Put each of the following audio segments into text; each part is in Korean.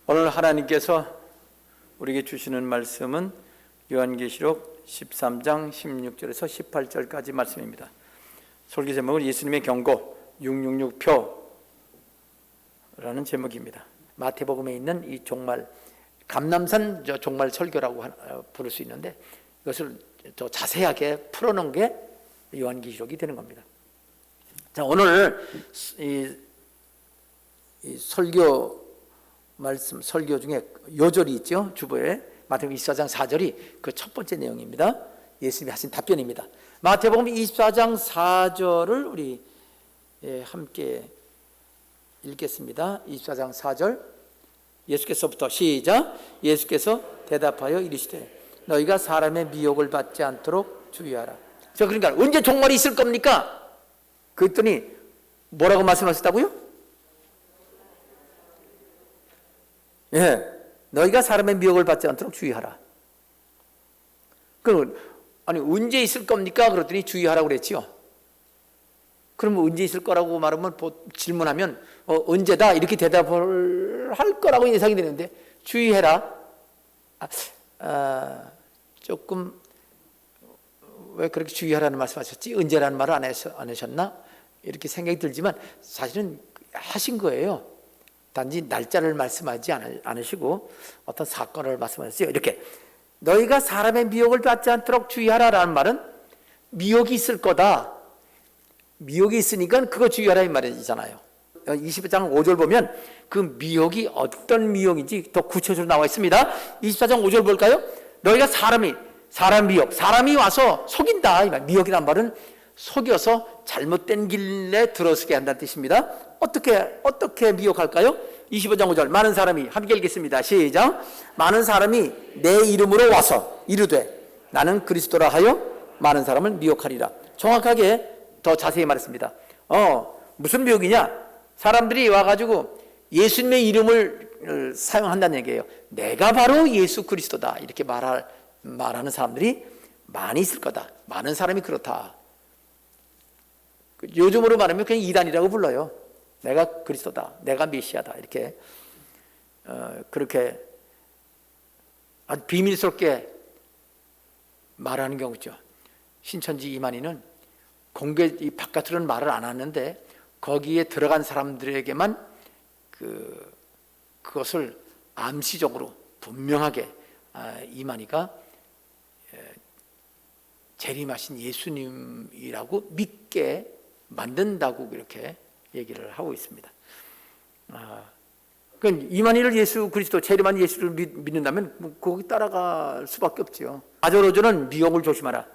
오늘 하나님께서 우리에게 주시는 말씀은 요한계시록 13장 16절에서 18절까지 말씀입니다. 설교 제목은 예수님의 경고 666표라는 제목입니다. 마태복음에 있는 이 종말, 감람산 종말 설교라고 부를 수 있는데, 이것을 더 자세하게 풀어놓은 게 요한계시록이 되는 겁니다. 자, 오늘 이 설교 말씀, 설교 중에 요절이 있죠. 주보에 마태복음 24장 4절이 그 첫 번째 내용입니다. 예수님이 하신 답변입니다. 마태복음 24장 4절을 우리 함께 읽겠습니다. 24장 4절, 예수께서부터 시작. 예수께서 대답하여 이르시되 너희가 사람의 미혹을 받지 않도록 주의하라. 자, 그러니까 언제 종말이 있을 겁니까? 그랬더니 뭐라고 말씀하셨다고요? 너희가 사람의 미혹을 받지 않도록 주의하라. 그럼 아니 언제 있을 겁니까? 그랬더니 주의하라고 그랬지요. 그러면 언제 있을 거라고 말하면, 질문하면 언제다 이렇게 대답을 할 거라고 예상이 되는데, 주의해라. 조금 왜 그렇게 주의하라는 말씀하셨지? 언제라는 말을 안 하셨나? 이렇게 생각이 들지만 사실은 하신 거예요. 단지 날짜를 말씀하지 않으시고 어떤 사건을 말씀하셨어요. 이렇게 너희가 사람의 미혹을 받지 않도록 주의하라라는 말은 미혹이 있을 거다. 미혹이 있으니까 그거 주의하라 이 말이잖아요. 24장 5절 보면 그 미혹이 어떤 미혹인지 더 구체적으로 나와 있습니다. 24장 5절 볼까요? 너희가 사람 미혹, 사람이 와서 속인다. 이 말. 미혹이란 말은 속여서 잘못된 길에 들어서게 한다는 뜻입니다. 어떻게 미혹할까요? 25장 5절, 많은 사람이, 함께 읽겠습니다. 시작. 많은 사람이 내 이름으로 와서 이르되 나는 그리스도라 하여 많은 사람을 미혹하리라. 정확하게 더 자세히 말했습니다. 무슨 미혹이냐? 사람들이 와가지고 예수님의 이름을 사용한다는 얘기예요. 내가 바로 예수 그리스도다 이렇게 말하는 사람들이 많이 있을 거다. 많은 사람이 그렇다. 요즘으로 말하면 그냥 이단이라고 불러요. 내가 그리스도다, 내가 메시아다 이렇게 그렇게 아주 비밀스럽게 말하는 경우죠. 신천지 이만희는 이 바깥으로는 말을 안 하는데 거기에 들어간 사람들에게만 그것을 암시적으로 분명하게 이만희가 재림하신 예수님이라고 믿게 만든다고 이렇게 얘기를 하고 있습니다. 그러니까 이만희를 예수 그리스도, 재림한 예수를 믿는다면 거기 따라갈 수밖에 없죠. 4절 5절은 미혹을 조심하라.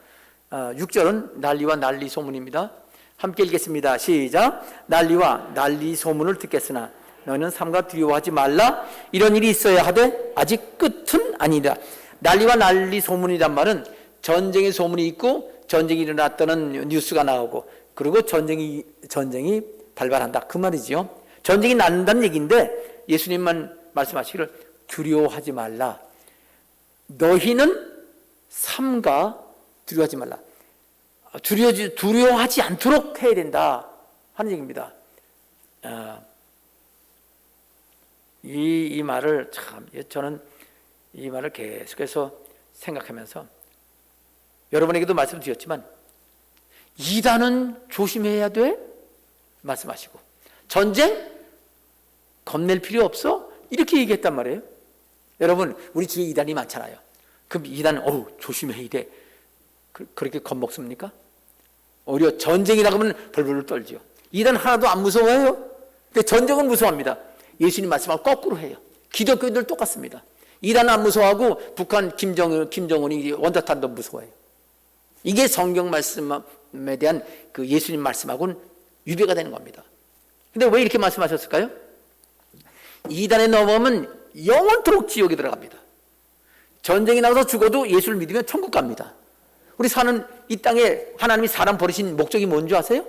6절은 난리와 난리 소문입니다. 함께 읽겠습니다. 시작. 난리와 난리 소문을 듣겠으나 너희는 삼가 두려워하지 말라. 이런 일이 있어야 하되 아직 끝은 아니다. 난리와 난리 소문이란 말은 전쟁의 소문이 있고 전쟁이 일어났다는 뉴스가 나오고, 그리고 전쟁이 발발한다 그 말이지요. 전쟁이 난다는 얘기인데 예수님만 말씀하시기를 두려워하지 말라. 너희는 삼가 두려워하지 말라. 두려워하지 않도록 해야 된다 하는 얘기입니다. 이 말을 저는 이 말을 계속해서 생각하면서 여러분에게도 말씀드렸지만, 이단은 조심해야 돼 말씀하시고, 전쟁 겁낼 필요 없어 이렇게 얘기했단 말이에요. 여러분, 우리 주위에 이단이 많잖아요. 그럼 이단은 조심해야 돼 그렇게 겁먹습니까? 오히려 전쟁이라고 하면 벌벌 떨지요. 이단 하나도 안 무서워해요. 근데 전쟁은 무서워합니다. 예수님 말씀하고 거꾸로 해요. 기독교인들 똑같습니다. 이단은 안 무서워하고 북한 김정은이 원자탄도 무서워해요. 이게 성경 말씀에 대한 그 예수님 말씀하고는 유배가 되는 겁니다. 근데 왜 이렇게 말씀하셨을까요? 이단에 넘어오면 영원토록 지옥에 들어갑니다. 전쟁이 나서 죽어도 예수를 믿으면 천국 갑니다. 우리 사는 이 땅에 하나님이 사람 버리신 목적이 뭔지 아세요?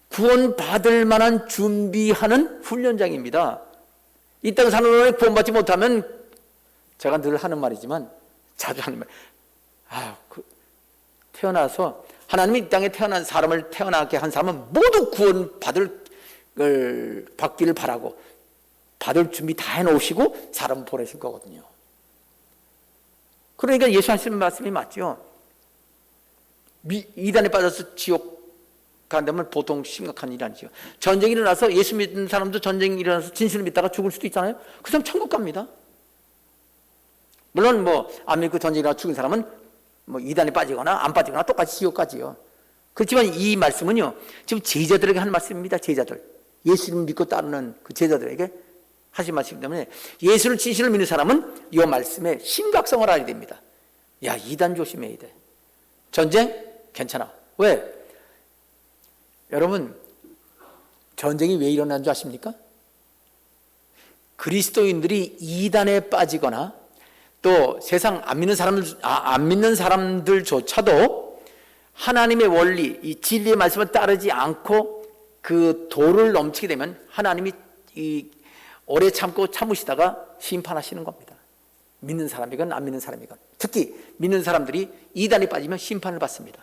구원받을 만한 준비하는 훈련장입니다. 이 땅 사는 동안에 구원받지 못하면, 제가 늘 하는 말이지만 자주 하는 말, 태어나서 하나님이 이 땅에 태어난 사람을 태어나게 한 사람은 모두 구원받기를 바라고 받을 준비 다 해놓으시고 사람 보내신 거거든요. 그러니까 예수 하시는 말씀이 맞죠. 이단에 빠져서 지옥 간다면 보통 심각한 일이 아니죠. 전쟁이 일어나서 예수 믿는 사람도 전쟁이 일어나서 진실을 믿다가 죽을 수도 있잖아요. 그 사람 천국 갑니다. 물론 안 믿고 전쟁이 일어나서 죽은 사람은 이단에 빠지거나 안 빠지거나 똑같이 지옥 가지요. 그렇지만 이 말씀은요, 지금 제자들에게 하는 말씀입니다. 제자들, 예수를 믿고 따르는 그 제자들에게 하신 말씀이기 때문에 예수를 진실을 믿는 사람은 이 말씀의 심각성을 알아야 됩니다. 야, 이단 조심해야 돼. 전쟁? 괜찮아. 왜? 여러분, 전쟁이 왜 일어나는 줄 아십니까? 그리스도인들이 이단에 빠지거나 또 세상 안 믿는 사람들조차도 하나님의 원리, 이 진리의 말씀을 따르지 않고 그 도를 넘치게 되면 하나님이 오래 참으시다가 심판하시는 겁니다. 믿는 사람이건 안 믿는 사람이건. 특히 믿는 사람들이 이단에 빠지면 심판을 받습니다.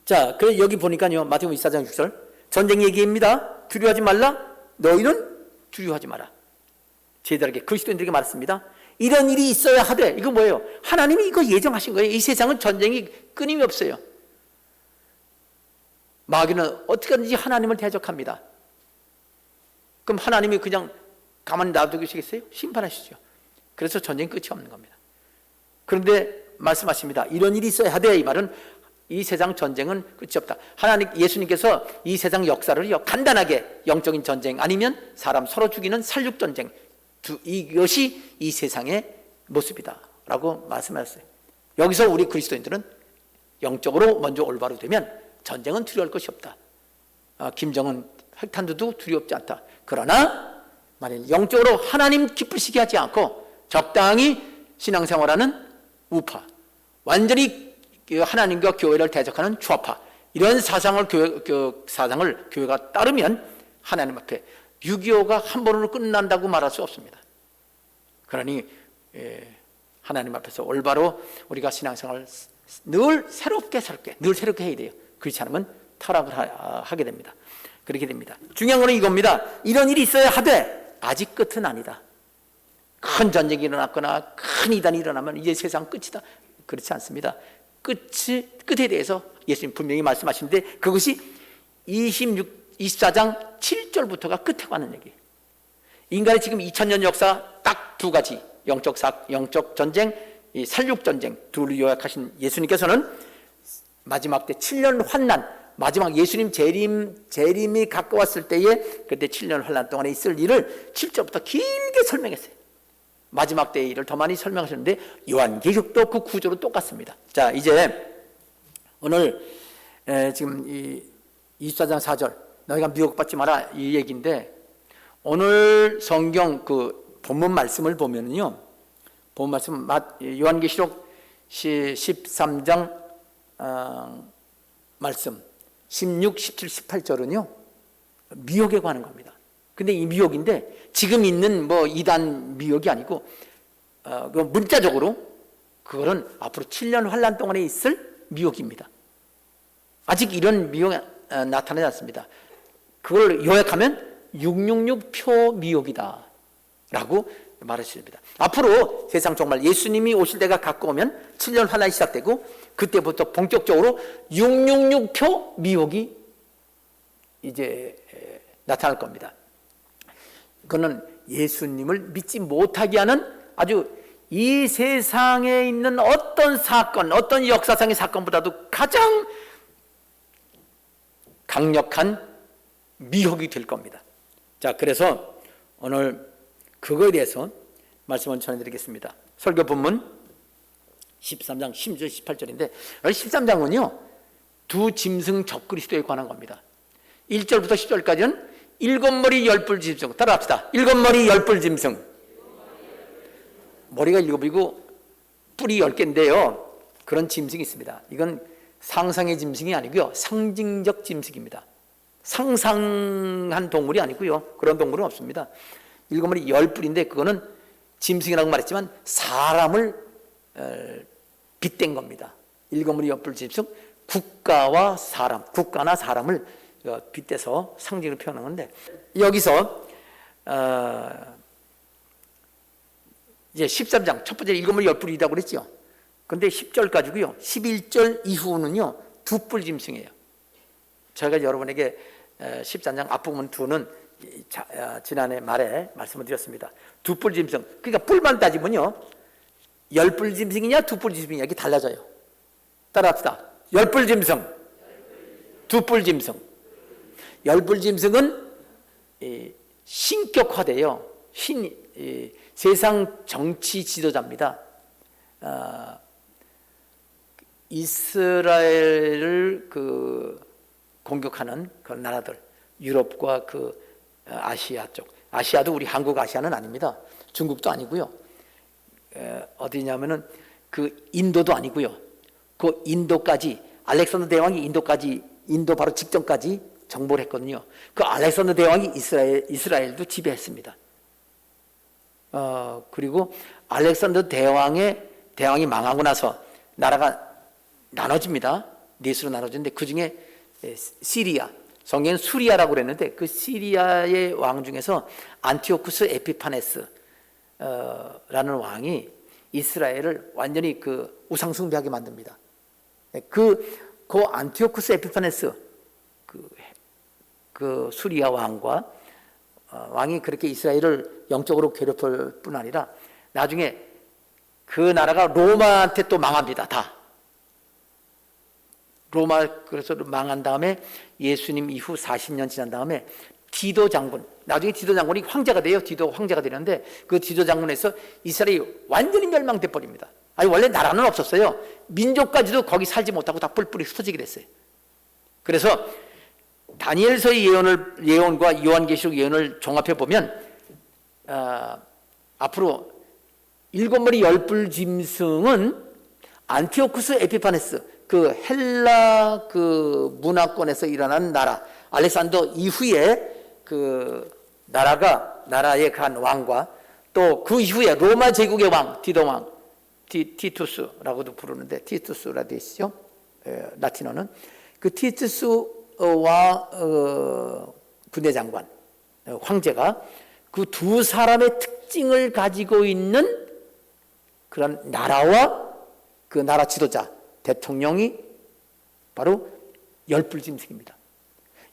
자, 그래서 여기 보니까요, 마태복음 24장 6절 전쟁 얘기입니다. 두려워하지 말라. 너희는 두려워하지 마라. 제자들에게, 그리스도인들에게 말했습니다. 이런 일이 있어야 하되, 이거 뭐예요? 하나님이 이거 예정하신 거예요. 이 세상은 전쟁이 끊임이 없어요. 마귀는 어떻게든지 하나님을 대적합니다. 그럼 하나님이 그냥 가만히 놔두시겠어요? 심판하시죠. 그래서 전쟁이 끝이 없는 겁니다. 그런데 말씀하십니다. 이런 일이 있어야 하되, 이 말은 이 세상 전쟁은 끝이 없다. 예수님께서 이 세상 역사를요, 간단하게 영적인 전쟁 아니면 사람 서로 죽이는 살육 전쟁, 이것이 이 세상의 모습이다 라고 말씀하셨어요. 여기서 우리 그리스도인들은 영적으로 먼저 올바로 되면 전쟁은 두려울 것이 없다. 김정은 핵탄두도 두렵지 않다. 그러나 만일 영적으로 하나님 기쁘시게 하지 않고 적당히 신앙생활하는 우파, 완전히 하나님과 교회를 대적하는 좌파, 이런 사상을 교회가 따르면 하나님 앞에 6.25가 한 번으로 끝난다고 말할 수 없습니다. 그러니 하나님 앞에서 올바로 우리가 신앙생활을 늘 새롭게 해야 돼요. 그렇지 않으면 타락을 하게 됩니다. 그렇게 됩니다. 중요한 것은 이겁니다. 이런 일이 있어야 하되 아직 끝은 아니다. 큰 전쟁이 일어났거나 큰 이단이 일어나면 이제 세상 끝이다. 그렇지 않습니다. 끝에 대해서 예수님 분명히 말씀하시는데 그것이 24장 7절부터가 끝에 관한 얘기예요. 인간의 지금 2000년 역사 딱 두 가지, 영적 전쟁, 이 살육 전쟁 둘을 요약하신 예수님께서는 마지막 때 7년 환난, 마지막 예수님 재림이 가까웠을 때에 그때 7년 환난 동안에 있을 일을 7절부터 길게 설명했어요. 마지막 때의 일을 더 많이 설명하셨는데 요한계시록도 그 구조로 똑같습니다. 자, 이제 오늘 지금 이 24장 4절 너희가 미혹받지 마라 이 얘기인데, 오늘 성경 그 본문 말씀을 보면요, 본문 말씀 요한계시록 13장 말씀 16, 17, 18절은요 미혹에 관한 겁니다. 근데 이 미혹인데 지금 있는 이단 미혹이 아니고 문자적으로 그거는 앞으로 7년 환란 동안에 있을 미혹입니다. 아직 이런 미혹이 나타나지 않습니다. 그걸 요약하면 666표 미혹이다 라고 말하십니다. 앞으로 세상 정말 예수님이 오실 때가 가까우면 7년 환란이 시작되고 그때부터 본격적으로 666표 미혹이 이제 나타날 겁니다. 그거는 예수님을 믿지 못하게 하는 아주 이 세상에 있는 어떤 사건, 어떤 역사상의 사건보다도 가장 강력한 미혹이 될 겁니다. 자, 그래서 오늘 그거에 대해서 말씀을 전해드리겠습니다. 설교 본문 13장 10절 18절인데 13장은요 두 짐승 적그리스도에 관한 겁니다. 1절부터 10절까지는 7머리 10뿔 짐승, 따라합시다. 7머리 10뿔 짐승. 머리가 7이고 뿔이 10개인데요 그런 짐승이 있습니다. 이건 상상의 짐승이 아니고요 상징적 짐승입니다. 상상한 동물이 아니고요 그런 동물은 없습니다. 7머리 10뿔인데 그거는 짐승이라고 말했지만 사람을 빗댄 겁니다. 7머리 10뿔 짐승, 국가나 사람을 빗대서 상징을 표현한 건데, 여기서 이제 13장 첫 번째 일곱 머리 열 뿔이라고 그랬죠. 근데 10절 가지고요 11절 이후는요 두 뿔 짐승이에요. 제가 여러분에게 13장 앞부분 2는 지난해 말에 말씀을 드렸습니다. 두 뿔 짐승, 그러니까 뿔만 따지면요 열 뿔 짐승이냐 두 뿔 짐승이냐 이게 달라져요. 따라합시다. 열 뿔 짐승, 두 뿔 짐승. 열 뿔 짐승은 신격화돼요. 세상 정치 지도자입니다. 이스라엘을 공격하는 그런 나라들, 유럽과 아시아 쪽. 아시아도 우리 한국 아시아는 아닙니다. 중국도 아니고요. 어디냐면은 인도도 아니고요. 그 인도까지 알렉산더 대왕이 인도 바로 직전까지 정복을 했거든요. 그 알렉산더 대왕이 이스라엘도 지배했습니다. 그리고 알렉산더 대왕이 망하고 나서 나라가 나눠집니다. 넷으로 나눠지는데 그 중에 시리아, 성경은 수리아라고 그랬는데 그 시리아의 왕 중에서 안티오쿠스 에피파네스 라는 왕이 이스라엘을 완전히 우상숭배하게 만듭니다. 그 안티오쿠스 에피파네스 그 수리아 왕이 그렇게 이스라엘을 영적으로 괴롭힐 뿐 아니라 나중에 그 나라가 로마한테 또 망합니다. 다. 그래서 망한 다음에 예수님 이후 40년 지난 다음에 디도 장군, 나중에 디도 장군이 황제가 돼요. 디도가 황제가 되는데 그 디도 장군에서 이스라엘이 완전히 멸망돼 버립니다. 아니 원래 나라는 없었어요. 민족까지도 거기 살지 못하고 다 뿔뿔이 흩어지게 됐어요. 그래서 다니엘서의 예언과 요한계시록 예언을 종합해 보면 앞으로 일곱 머리 열 뿔 짐승은 안티오쿠스 에피파네스 헬라 문화권에서 일어난 나라 알렉산더 이후에 나라의 간 왕과 또 그 이후에 로마 제국의 왕 디도 왕 티투스라고도 부르는데 티투스라 되어 있죠. 라틴어는 그 티투스와 군대장관 황제가 그 두 사람의 특징을 가지고 있는 그런 나라와 그 나라 지도자 대통령이 바로 열뿔 짐승입니다.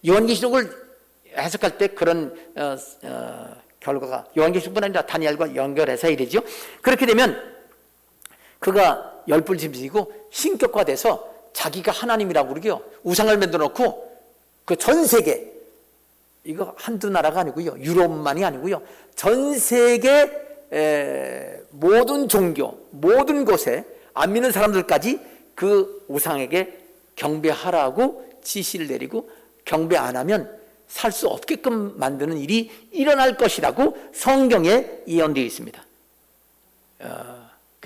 요한계시록을 해석할 때 그런 결과가 요한계시록뿐 아니라 다니엘과 연결해서 이러죠. 그렇게 되면 그가 열뿔 짐승이고 신격화돼서 자기가 하나님이라고 그러고요. 우상을 만들어 놓고 그 전 세계 이거 한두 나라가 아니고요. 유럽만이 아니고요. 전 세계 모든 종교, 모든 곳에 안 믿는 사람들까지 그 우상에게 경배하라고 지시를 내리고 경배 안 하면 살 수 없게끔 만드는 일이 일어날 것이라고 성경에 예언되어 있습니다.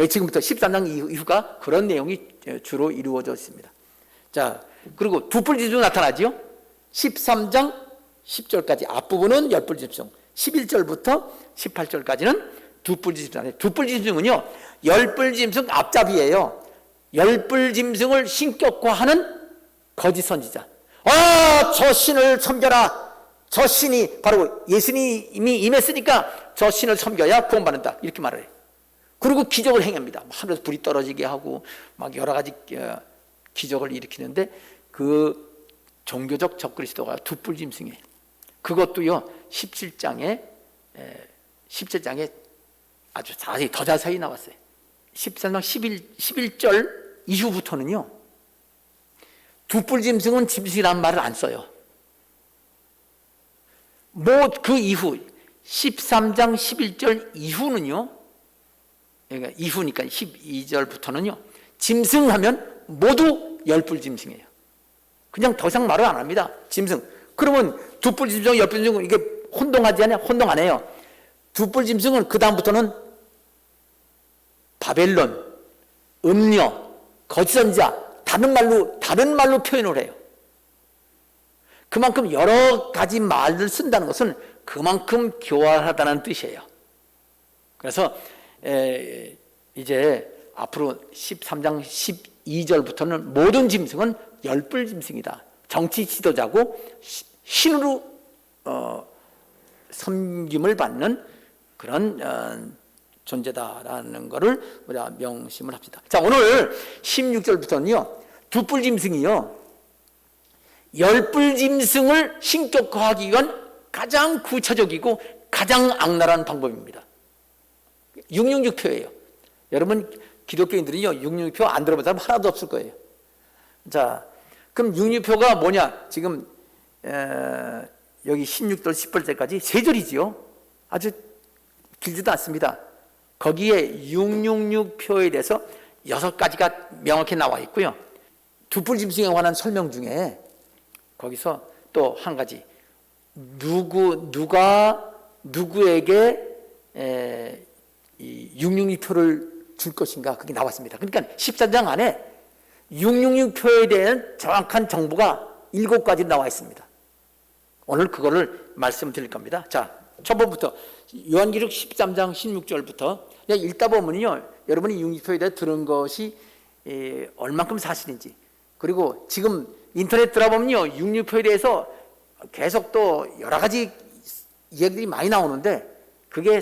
지금부터 13장 이후가 그런 내용이 주로 이루어져 있습니다. 자, 그리고 두뿔 짐승 나타나죠. 13장 10절까지 앞부분은 열뿔 짐승, 11절부터 18절까지는 두뿔 짐승. 두뿔 짐승은요, 열뿔 짐승 앞잡이에요. 열뿔 짐승을 신격화하는 거짓 선지자. 저 신을 섬겨라. 저 신이 바로 예수님이 임했으니까 저 신을 섬겨야 구원받는다. 이렇게 말을 해요. 그리고 기적을 행합니다. 하늘에서 불이 떨어지게 하고 막 여러 가지 기적을 일으키는데 그 종교적 적그리스도가 두뿔 짐승이에요. 그것도요 17장에 아주 더 자세히 나왔어요. 13장 11절 이후부터는요 두뿔 짐승은 짐승이라는 말을 안 써요. 그 이후 13장 11절 이후는요, 그러니까 이후니까 12절부터는요 짐승하면 모두 열뿔 짐승이에요. 그냥 더 이상 말을 안 합니다. 짐승. 그러면 두뿔 짐승, 열뿔 짐승은 이게 혼동하지 않아요? 혼동 안 해요. 두뿔 짐승은 그 다음부터는 바벨론, 음녀, 거짓 선지자, 다른 말로 표현을 해요. 그만큼 여러 가지 말을 쓴다는 것은 그만큼 교활하다는 뜻이에요. 그래서 이제 앞으로 13장 12절부터는 모든 짐승은 열뿔 짐승이다. 정치 지도자고 신으로 섬김을 받는 그런 존재다라는 것을 우리가 명심을 합시다. 자, 오늘 16절부터는요, 두뿔짐승이요, 열뿔짐승을 신격화하기 위한 가장 구체적이고 가장 악랄한 방법입니다. 666표예요. 여러분 기독교인들이요, 666표 안 들어본 사람 하나도 없을 거예요. 자, 그럼 666표가 뭐냐? 지금 여기 16절 10절까지 세 절이지요. 아주 길지도 않습니다. 거기에 666표에 대해서 6가지가 명확히 나와 있고요. 두뿔짐승에 관한 설명 중에 거기서 또 한 가지, 누가 누구에게 이 666표를 줄 것인가, 그게 나왔습니다. 그러니까 14장 안에 666표에 대한 정확한 정보가 7가지 나와 있습니다. 오늘 그거를 말씀드릴 겁니다. 자, 첫 번부터 요한기록 13장 16절부터 그냥 읽다 보면요, 여러분이 666표에 대해 들은 것이 얼만큼 사실인지, 그리고 지금 인터넷 들어보면요, 666표에 대해서 계속 또 여러 가지 이야기들이 많이 나오는데 그게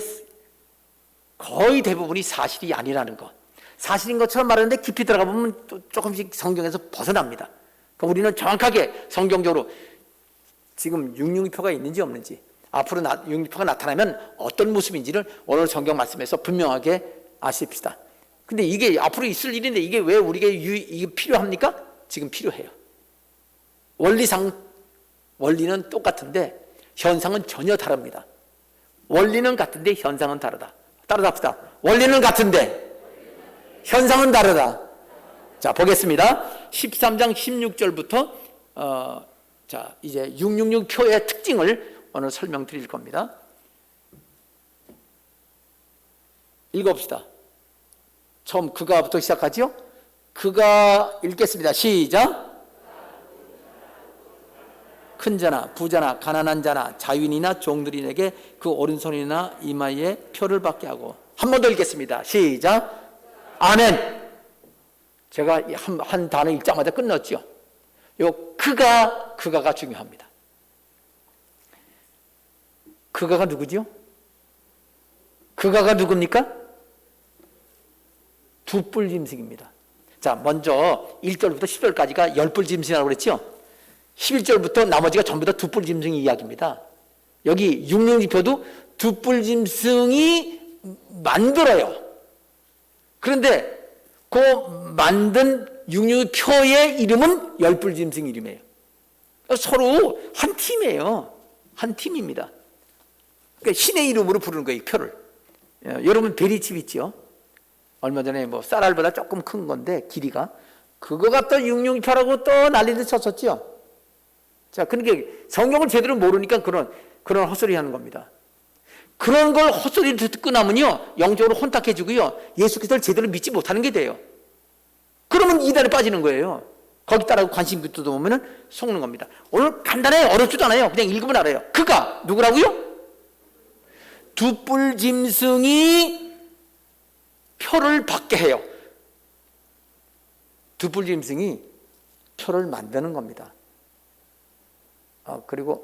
거의 대부분이 사실이 아니라는 거, 사실인 것처럼 말하는데 깊이 들어가 보면 또 조금씩 성경에서 벗어납니다. 그럼 우리는 정확하게 성경적으로 지금 666표가 있는지 없는지, 앞으로 666표가 나타나면 어떤 모습인지를 오늘 성경 말씀에서 분명하게 아십시다. 근데 이게 앞으로 있을 일인데 이게 왜 우리에게 이게 필요합니까? 지금 필요해요. 원리는 똑같은데 현상은 전혀 다릅니다. 원리는 같은데 현상은 다르다. 따라잡시다. 원리는 같은데 현상은 다르다. 자, 보겠습니다. 13장 16절부터 자, 이제 666표의 특징을 오늘 설명드릴 겁니다. 읽어봅시다. 처음 그가부터 시작하죠? 그가 읽겠습니다. 시작. 큰 자나 부자나 가난한 자나 자유인이나 종들인에게 그 오른손이나 이마에 표를 받게 하고, 한 번 더 읽겠습니다. 시작. 아멘. 제가 한 단어 읽자마자 끝났죠. 요 그가가 중요합니다. 그가가 누구죠? 그가가 누굽니까? 두뿔짐승입니다. 자, 먼저 1절부터 10절까지가 열뿔짐승이라고 그랬죠? 11절부터 나머지가 전부 다 두뿔짐승 이야기입니다. 여기 666표도 두뿔짐승이 만들어요. 그런데 그 만든 666표의 이름은 열뿔짐승 이름이에요. 서로 한 팀이에요. 한 팀입니다. 그러니까 신의 이름으로 부르는 거예요, 표를. 여러분 베리칩 있죠? 얼마 전에 뭐 쌀알보다 조금 큰 건데 길이가, 그거가 또 666표라고 또 난리를 쳤었죠. 자, 그러니까 성경을 제대로 모르니까 그런 헛소리 하는 겁니다. 그런 걸 헛소리를 듣고 나면요, 영적으로 혼탁해지고요, 예수 그리스도를 제대로 믿지 못하는 게 돼요. 그러면 이단에 빠지는 거예요. 거기 따라고 관심 붙다 보면은 속는 겁니다. 오늘 간단해요. 어렵지도 않아요. 그냥 읽으면 알아요. 그가 누구라고요? 두뿔짐승이 표를 받게 해요. 두뿔짐승이 표를 만드는 겁니다. 그리고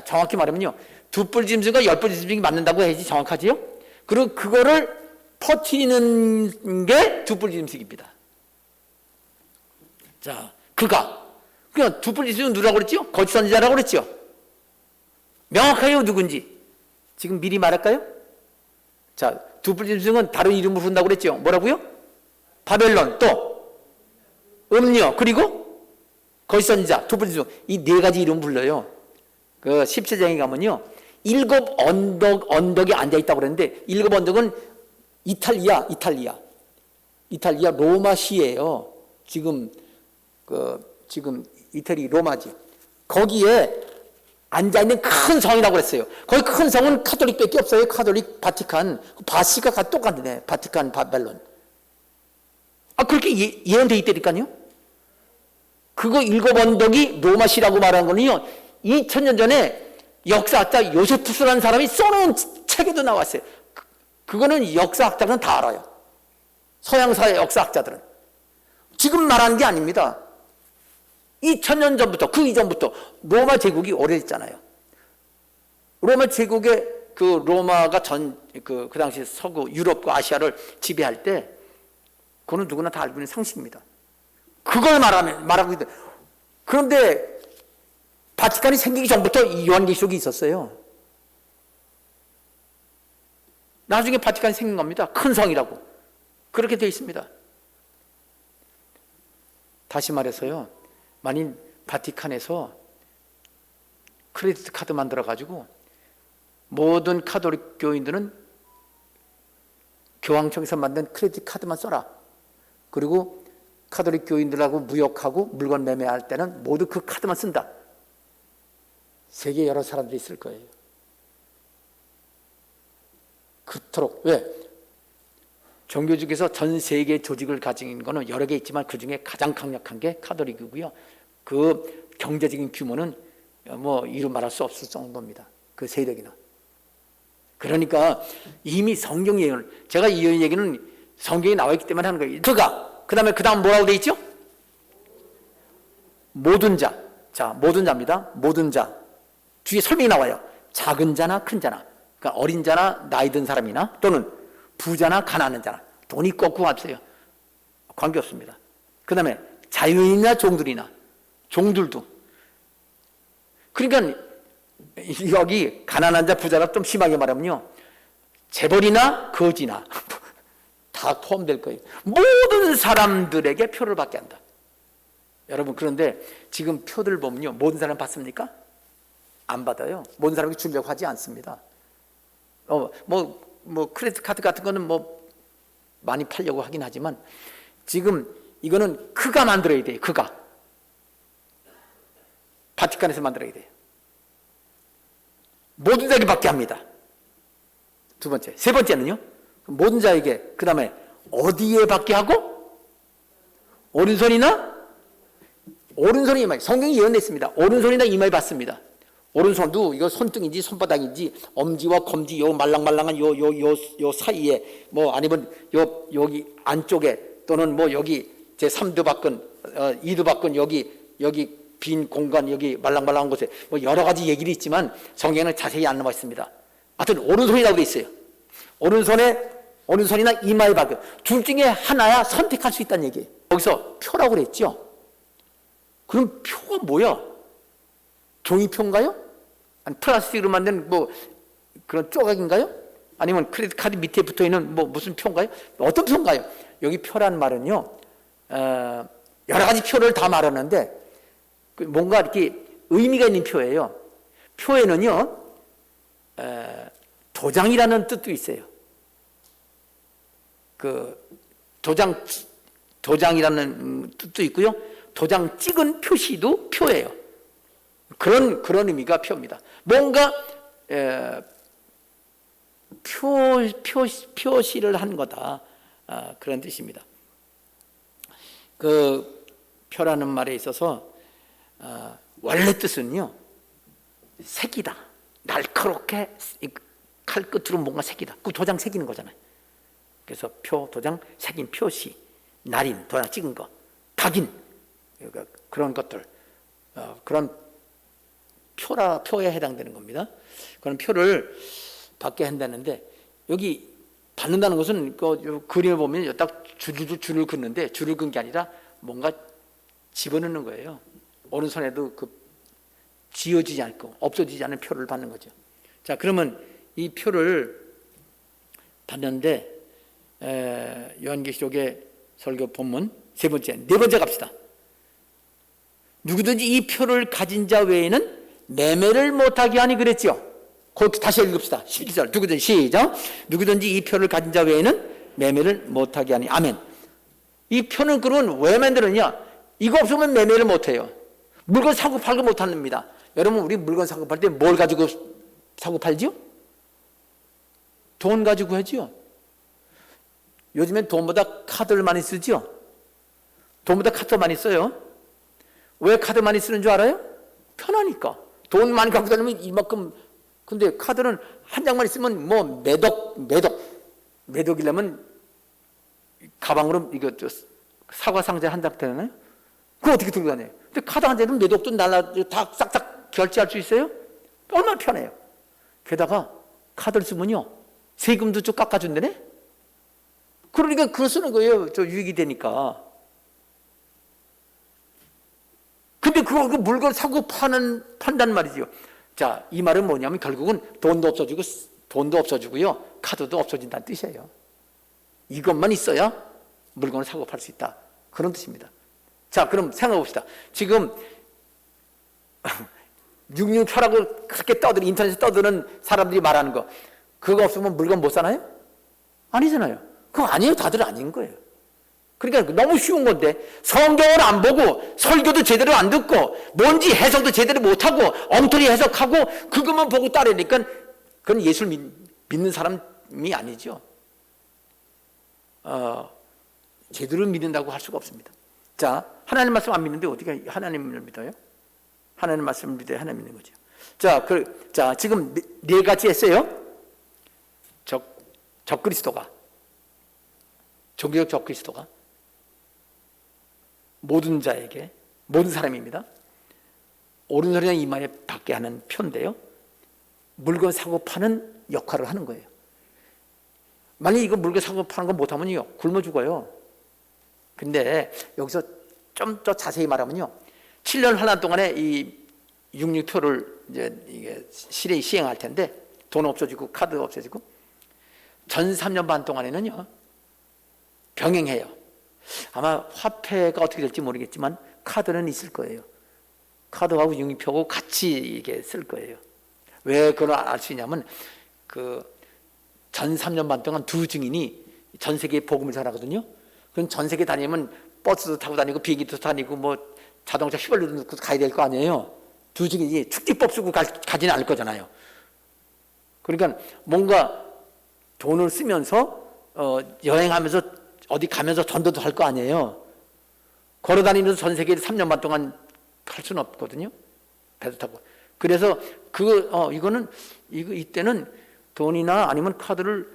정확히 말하면요, 두뿔짐승과 열뿔짐승이 맞는다고 해야지 정확하지요? 그리고 그거를 퍼뜨리는 게 두뿔짐승입니다. 자, 그냥 두뿔짐승은 누구라고 그랬죠? 거짓 선지자라고 그랬죠? 명확해요, 누군지. 지금 미리 말할까요? 자, 두뿔짐승은 다른 이름으로 부른다고 그랬죠? 뭐라고요? 바벨론, 또 음녀, 그리고 거짓 선지자, 두뿔짐승, 이 4가지 이름 불러요. 그 17장에 가면요, 7 언덕에 앉아 있다고 그랬는데 7 언덕은 이탈리아 로마시예요. 지금 이태리 로마지. 거기에 앉아 있는 큰 성이라고 그랬어요. 거기 큰 성은 카톨릭밖에 없어요. 카톨릭, 바티칸, 바시카가 똑같네. 바티칸, 바벨론. 그렇게 예언돼 있다니까요. 그거 7 언덕이 로마시라고 말하는 거는요, 2000년 전에 역사학자 요세푸스라는 사람이 써놓은 책에도 나왔어요. 그거는 역사학자들은 다 알아요. 서양사의 역사학자들은. 지금 말하는 게 아닙니다. 2000년 전부터, 그 이전부터 로마 제국이 오래됐잖아요. 로마 제국의 그 로마가 그 당시 서구 유럽과 아시아를 지배할 때, 그거는 누구나 다 알고 있는 상식입니다. 그걸 말하고 있는데, 그런데 바티칸이 생기기 전부터 이 요한계시록이 있었어요. 나중에 바티칸이 생긴 겁니다. 큰 성이라고. 그렇게 되어 있습니다. 다시 말해서요, 만일 바티칸에서 크레디트 카드 만들어 가지고 모든 카톨릭 교인들은 교황청에서 만든 크레디트 카드만 써라. 그리고 카톨릭 교인들하고 무역하고 물건 매매할 때는 모두 그 카드만 쓴다. 세계 여러 사람들이 있을 거예요. 그토록. 왜? 종교 중에서 전 세계 조직을 가진 거는 여러 개 있지만 그 중에 가장 강력한 게 카톨릭이고요. 그 경제적인 규모는 뭐 이루 말할 수 없을 정도입니다. 그 세력이나. 그러니까 이미 성경 얘기를, 제가 이 얘기는 성경에 나와 있기 때문에 하는 거예요. 그 다음에 그 다음 뭐라고 돼 있죠? 모든 자. 자, 모든 자입니다. 모든 자. 뒤에 설명이 나와요. 작은 자나 큰 자나. 그러니까 어린 자나 나이 든 사람이나 또는 부자나 가난한 자나. 돈 있고 없고 없어요. 관계없습니다. 그 다음에 자유인이나 종들이나. 종들도. 그러니까 여기 가난한 자 부자가 좀 심하게 말하면요, 재벌이나 거지나 다 포함될 거예요. 모든 사람들에게 표를 받게 한다. 여러분, 그런데 지금 표들 보면요, 모든 사람 받습니까? 안 받아요. 모든 사람이 주려고 하지 않습니다. 크레디트 카드 같은 거는 뭐 많이 팔려고 하긴 하지만 지금 이거는 그가 만들어야 돼요. 그가 바티칸에서 만들어야 돼요. 모든 자에게 받게 합니다. 두 번째. 세 번째는요, 모든 자에게. 그 다음에 어디에 받게 하고? 오른손이나 이마에. 성경이 예언했습니다. 오른손이나 이마에 받습니다. 오른손도 이거 손등인지 손바닥인지 엄지와 검지 요 말랑말랑한 요 사이에, 뭐 아니면 여기 안쪽에, 또는 뭐 여기 제 3두 밖은 2두 밖은 여기 빈 공간, 여기 말랑말랑한 곳에 뭐 여러 가지 얘기를 있지만 성경에는 자세히 안 나와 있습니다. 하여튼 오른손이라고 돼 있어요. 오른손이나 이마에 받고, 둘 중에 하나야 선택할 수 있다는 얘기예요. 여기서 표라고 그랬죠. 그럼 표가 뭐야? 종이표인가요? 아니 플라스틱으로 만든 뭐 그런 조각인가요? 아니면 크레디트 카드 밑에 붙어 있는 뭐 무슨 표인가요? 어떤 표인가요? 여기 표란 말은요, 여러 가지 표를 다 말하는데 뭔가 이렇게 의미가 있는 표예요. 표에는요, 도장이라는 뜻도 있어요. 그 도장이라는 뜻도 있고요. 도장 찍은 표시도 표예요. 그런 의미가 표입니다. 뭔가 표시를 한 거다. 그런 뜻입니다. 그 표라는 말에 있어서 원래 뜻은요, 색이다. 날카롭게 칼 끝으로 뭔가 색이다. 그 도장 새기는 거잖아요. 그래서 표, 도장, 새긴 표시, 날인, 도장 찍은 거, 각인, 그런 것들, 그런 표에 해당되는 겁니다. 그런 표를 받게 한다는데, 여기 받는다는 것은 그 그림을 보면 딱 줄을 긋는데, 줄을 긋는 게 아니라 뭔가 집어넣는 거예요. 오른손에도 그 지워지지 않고 없어지지 않은 표를 받는 거죠. 자, 그러면 이 표를 받는데, 요한계시록의 설교 본문 네 번째 갑시다. 누구든지 이 표를 가진 자 외에는 매매를 못하게 하니 그랬죠. 거기 다시 읽읍시다. 11절. 누구든지, 시작. 누구든지 이 표를 가진 자 외에는 매매를 못하게 하니. 아멘. 이 표는 그러면 왜 만들었냐? 이거 없으면 매매를 못해요. 물건 사고 팔고 못합니다. 여러분, 우리 물건 사고 팔 때 뭘 가지고 사고 팔지요? 돈 가지고 하지요. 요즘엔 돈보다 카드를 많이 쓰지요. 돈보다 카드 많이 써요. 왜 카드 많이 쓰는 줄 알아요? 편하니까. 돈 많이 갖고 다니면 이만큼. 근데 카드는 한 장만 있으면 뭐 매덕이려면 가방으로 이거 사과 상자 한 장 되나요? 그거 어떻게 들고 다녀요? 근데 카드 한 장은 매덕도 다 싹싹 결제할 수 있어요? 얼마나 편해요. 게다가 카드를 쓰면요 세금도 좀 깎아준다네. 그러니까 그거 쓰는 거예요. 저 유익이 되니까. 근데 그거 그 물건 사고 판단 말이죠. 자, 이 말은 뭐냐면 결국은 돈도 없어지고요 카드도 없어진다는 뜻이에요. 이것만 있어야 물건을 사고 팔 수 있다, 그런 뜻입니다. 자, 그럼 생각해 봅시다. 지금 668라고 그렇게 인터넷에 떠드는 사람들이 말하는 거, 그거 없으면 물건 못 사나요? 아니잖아요. 그거 아니에요. 다들 아닌 거예요. 그러니까 너무 쉬운 건데, 성경을 안 보고 설교도 제대로 안 듣고 뭔지 해석도 제대로 못하고 엉터리 해석하고 그것만 보고 따르니까 그건 예수를 믿는 사람이 아니죠. 제대로 믿는다고 할 수가 없습니다. 자, 하나님 말씀 안 믿는데 어떻게 하나님을 믿어요? 하나님 말씀을 믿어야 하나님 믿는 거죠. 자, 지금 네 가지 했어요. 적그리스도가, 종교적 적그리스도가 모든 자에게, 모든 사람입니다. 오른손이나 이마에 받게 하는 표인데요, 물건 사고 파는 역할을 하는 거예요. 만약 이거 물건 사고 파는 거 못하면요 굶어 죽어요. 근데 여기서 좀 더 자세히 말하면요, 7년 환란 동안에 이 666표를 이제 이게 실에 시행할 텐데 돈 없어지고 카드 없어지고, 전 3년 반 동안에는요 병행해요. 아마 화폐가 어떻게 될지 모르겠지만 카드는 있을 거예요. 카드하고 666표하고 같이 이게 쓸 거예요. 왜 그걸 알 수 있냐면, 전 3년 반 동안 두 증인이 전 세계에 복음을 전하거든요. 그럼 전 세계 다니면 버스도 타고 다니고 비행기도 다니고 뭐 자동차 휘발유도 넣고 가야 될 거 아니에요. 두 증인이 축지법 쓰고 가지는 않을 거잖아요. 그러니까 뭔가 돈을 쓰면서 여행하면서 어디 가면서 전도도 할 거 아니에요. 걸어 다니면서 전 세계를 3년 반 동안 할 수는 없거든요. 배도 타고. 그래서 이때는 돈이나 아니면 카드를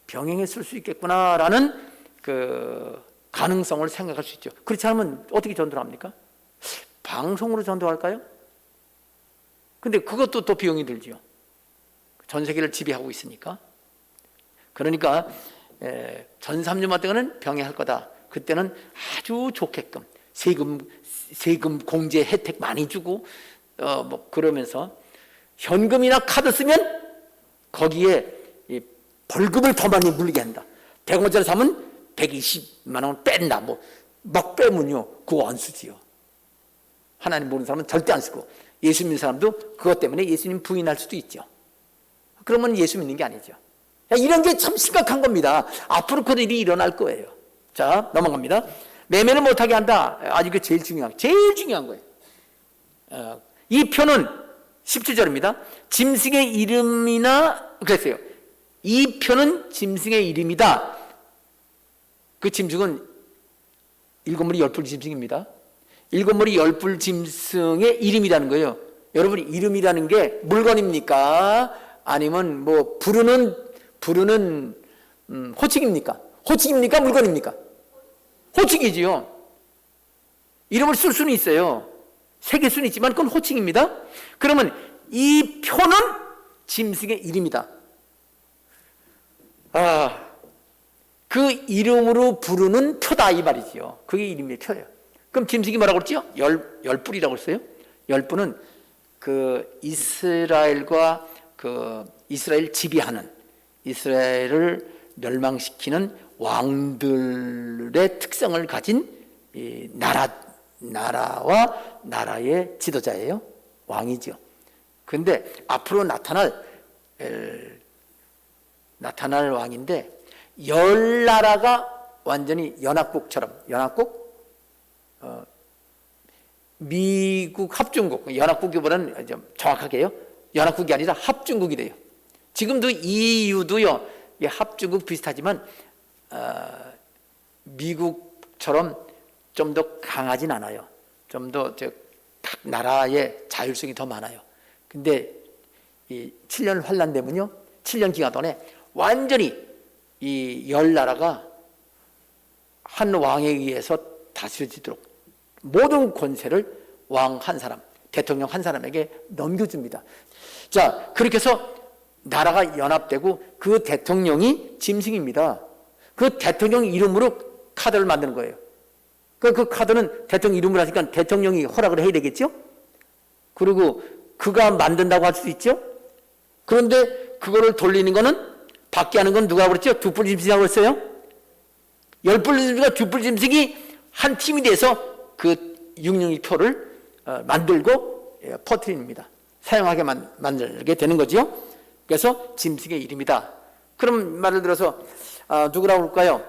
병행해 쓸 수 있겠구나라는 그 가능성을 생각할 수 있죠. 그렇지 않으면 어떻게 전도를 합니까? 방송으로 전도할까요? 근데 그것도 또 비용이 들죠. 전 세계를 지배하고 있으니까. 그러니까 전 3년만 동안은 병행할 거다. 그때는 아주 좋게끔 세금 공제 혜택 많이 주고 뭐 그러면서, 현금이나 카드 쓰면 거기에 벌금을 더 많이 물리게 한다. 100원짜리 사면 120만 원 뺀다. 뭐 막 빼면요 그거 안 쓰지요. 하나님 모르는 사람은 절대 안 쓰고, 예수 믿는 사람도 그것 때문에 예수님 부인할 수도 있죠. 그러면 예수 믿는 게 아니죠. 이런 게 참 심각한 겁니다. 앞으로 그 일이 일어날 거예요. 자, 넘어갑니다. 매매를 못하게 한다. 아주 그 제일 중요한 거예요. 이 표는 17절입니다. 짐승의 이름이나, 그랬어요. 이 표는 짐승의 이름이다. 그 짐승은 7머리 10뿔 짐승입니다. 7머리 10뿔 짐승의 이름이라는 거예요. 여러분, 이름이라는 게 물건입니까? 아니면 뭐 부르는 호칭입니까? 호칭입니까? 물건입니까? 호칭이지요. 이름을 쓸 수는 있어요. 새길 수는 있지만 그건 호칭입니다. 그러면 이 표는 짐승의 이름이다. 그 이름으로 부르는 표다 이 말이지요. 그게 이름의 표예요. 그럼 짐승이 뭐라고 그랬죠? 열뿔이라고 했어요. 열뿔은 그 이스라엘과 그 이스라엘 지배하는, 이스라엘을 멸망시키는 왕들의 특성을 가진 이 나라와 나라의 지도자예요. 왕이죠. 그런데 앞으로 나타날 왕인데, 10나라가 완전히 연합국처럼, 미국 합중국, 연합국이보다는 좀 정확하게요, 연합국이 아니라 합중국이 돼요. 지금도 EU도요 합중국 비슷하지만 미국처럼 좀 더 강하진 않아요. 좀 더 각 나라의 자율성이 더 많아요. 근데 이 7년 환란 되면요, 7년 기간 동안에 완전히 이 10나라가 한 왕에 의해서 다스려지도록 모든 권세를 왕 한 사람, 대통령 한 사람에게 넘겨줍니다. 자, 그렇게 해서 나라가 연합되고 그 대통령이 짐승입니다. 그 대통령 이름으로 카드를 만드는 거예요. 그 카드는 대통령 이름으로 하니까 대통령이 허락을 해야 되겠죠? 그리고 그가 만든다고 할 수 있죠? 그런데 그거를 돌리는 거는, 받게 하는 건 누가 그랬죠? 두뿔 짐승이라고 했어요? 열뿔 짐승과 두뿔 짐승이 한 팀이 돼서 그 662표를 만들고 퍼뜨립니다. 사용하게 만들게 되는 거죠. 그래서 짐승의 이름이다. 그럼 말을 들어서 누구라고 할까요?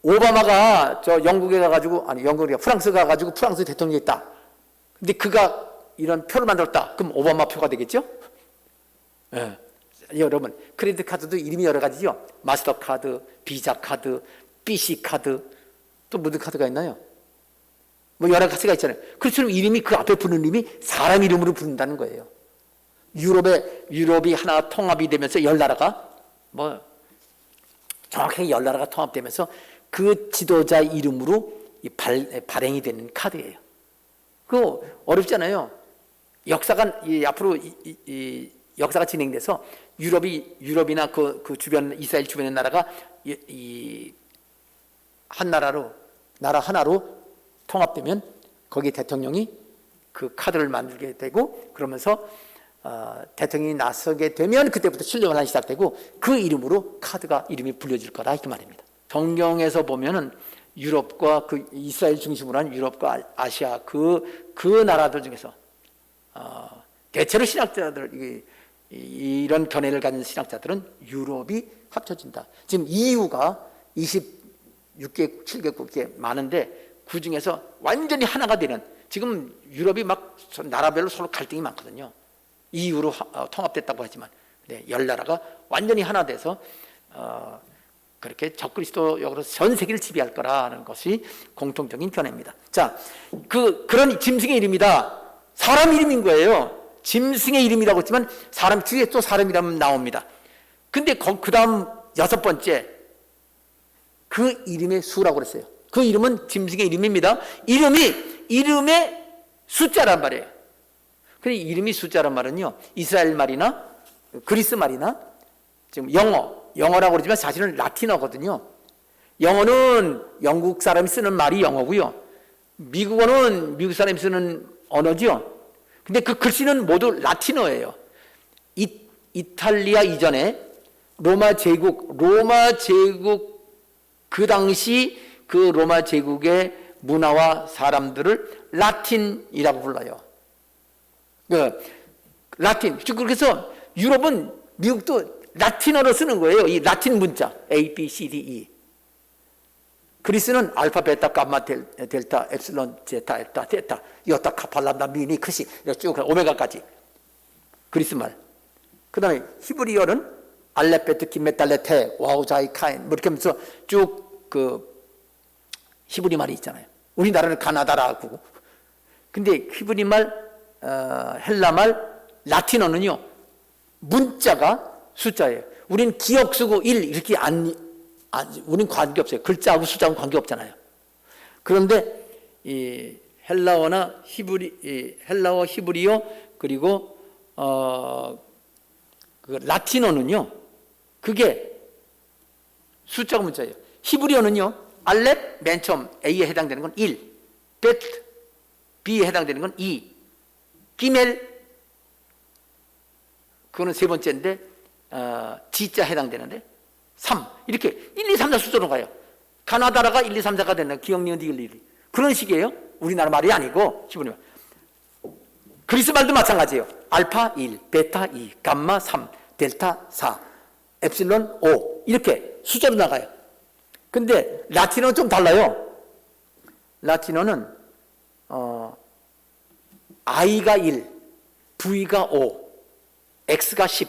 오바마가 저 영국에 가가지고, 아니 영국이 프랑스 가가지고 프랑스 대통령이 있다. 근데 그가 이런 표를 만들었다. 그럼 오바마 표가 되겠죠? 예. 여러분, 크레디트 카드도 이름이 여러 가지죠. 마스터 카드, 비자 카드, BC 카드, 또 무슨 카드가 있나요? 뭐 여러 가지가 있잖아요. 그렇지만 이름이, 그 앞에 붙는 이름이 사람 이름으로 부른다는 거예요. 유럽이 하나 통합이 되면서 열 나라가, 뭐 정확하게 열 나라가 통합되면서 그 지도자 이름으로 발행이 되는 카드예요. 그거 어렵잖아요. 역사가 앞으로 역사가 진행돼서 유럽이나 그 주변, 이스라엘 주변의 나라가 한 나라 하나로 통합되면 거기 대통령이 그 카드를 만들게 되고, 그러면서 대통령이 나서게 되면 그때부터 신령을 시작되고 그 이름으로 카드가 이름이 불려질 거다, 이렇게 말입니다. 성경에서 보면은 유럽과 그 이스라엘 중심으로 한 유럽과 아시아 그 나라들 중에서 대체로 신학자들, 이런 견해를 가진 신학자들은 유럽이 합쳐진다. 지금 EU가 26개, 7개국이 많은데 그 중에서 완전히 하나가 되는, 지금 유럽이 막 나라별로 서로 갈등이 많거든요. EU로 통합됐다고 하지만, 네, 열 나라가 완전히 하나 돼서 그렇게 적그리스도역으로 전 세계를 지배할 거라는 것이 공통적인 견해입니다. 자, 그런 짐승의 이름이다. 사람 이름인 거예요. 짐승의 이름이라고 했지만 사람 뒤에 또 사람 이름 나옵니다. 근데 그 다음 6번째, 그 이름의 수라고 그랬어요. 그 이름은 짐승의 이름입니다. 이름의 숫자란 말이에요. 근데 이름이 숫자란 말은요, 이스라엘 말이나 그리스 말이나 지금 영어라고 그러지만 사실은 라틴어거든요. 영어는 영국 사람이 쓰는 말이 영어고요. 미국어는 미국 사람이 쓰는 언어죠. 근데 그 글씨는 모두 라틴어예요. 이탈리아 이전에 로마 제국 그 당시 그 로마 제국의 문화와 사람들을 라틴이라고 불러요. 라틴. 그래서 유럽은, 미국도 라틴어로 쓰는 거예요. 이 라틴 문자 A, B, C, D, E. 그리스는 알파, 베타, 감마, 델타, 엡실론, 제타, 엘타, 테타, 이오타, 카파, 람다, 미니, 크시, 쭉 오메가까지 그리스 말. 그 다음에 히브리어는 알레베트, 키메탈레테, 와우자이, 카인, 뭐 이렇게 하면서 쭉 그 히브리 말이 있잖아요. 우리나라는 가나다라고. 근데 히브리 말, 헬라 말, 라틴어는요, 문자가 숫자예요. 우린 기억 쓰고 1 이렇게 우린 관계없어요. 글자하고 숫자하고 관계없잖아요. 그런데 이 헬라어나 헬라어, 히브리어, 그리고 그 라틴어는요, 그게 숫자가 문자예요. 히브리어는요, 알렙, 맨 처음 A에 해당되는 건 1, 베트, B에 해당되는 건 2, 기멜, 그거는 세 번째인데 G자 해당되는데 3, 이렇게 1, 2, 3, 4 숫자로 가요. 가나다라가 1, 2, 3, 4가 되는 기억, 니은, 디귿, 리리. 그런 식이에요. 우리나라 말이 아니고 히브리 말. 그리스 말도 마찬가지예요. 알파 1, 베타 2, 감마 3, 델타 4, 엡실론 5, 이렇게 숫자로 나가요. 근데 라틴어는 좀 달라요. 라틴어는 I가 1, V가 5, X가 10,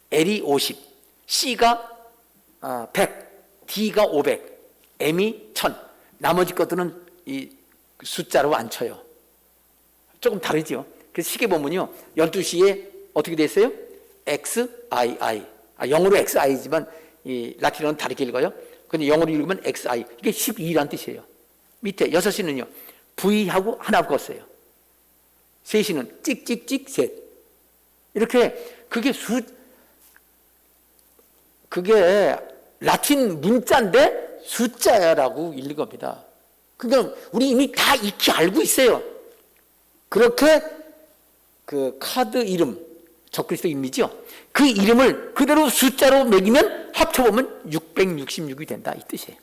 L이 50, C가 100, D가 500, M이 1000. 나머지 것들은 이 숫자로 안 쳐요. 조금 다르죠. 그래서 시계 보면요, 12시에 어떻게 돼 있어요? XII. 영어로 XI지만 이 라틴어는 다르게 읽어요. 근데 영어로 읽으면 XI. 이게 12라는 뜻이에요. 밑에 6시는요, V하고 하나 바꿨어요. 3시는 찍찍찍 셋. 이렇게 그게 그게 라틴 문자인데 숫자라고 읽는 겁니다. 그러니까 우리 이미 다 익히 알고 있어요. 그렇게 그 카드 이름, 적그리스도 이름이죠. 그 이름을 그대로 숫자로 매기면 합쳐보면 666이 된다, 이 뜻이에요.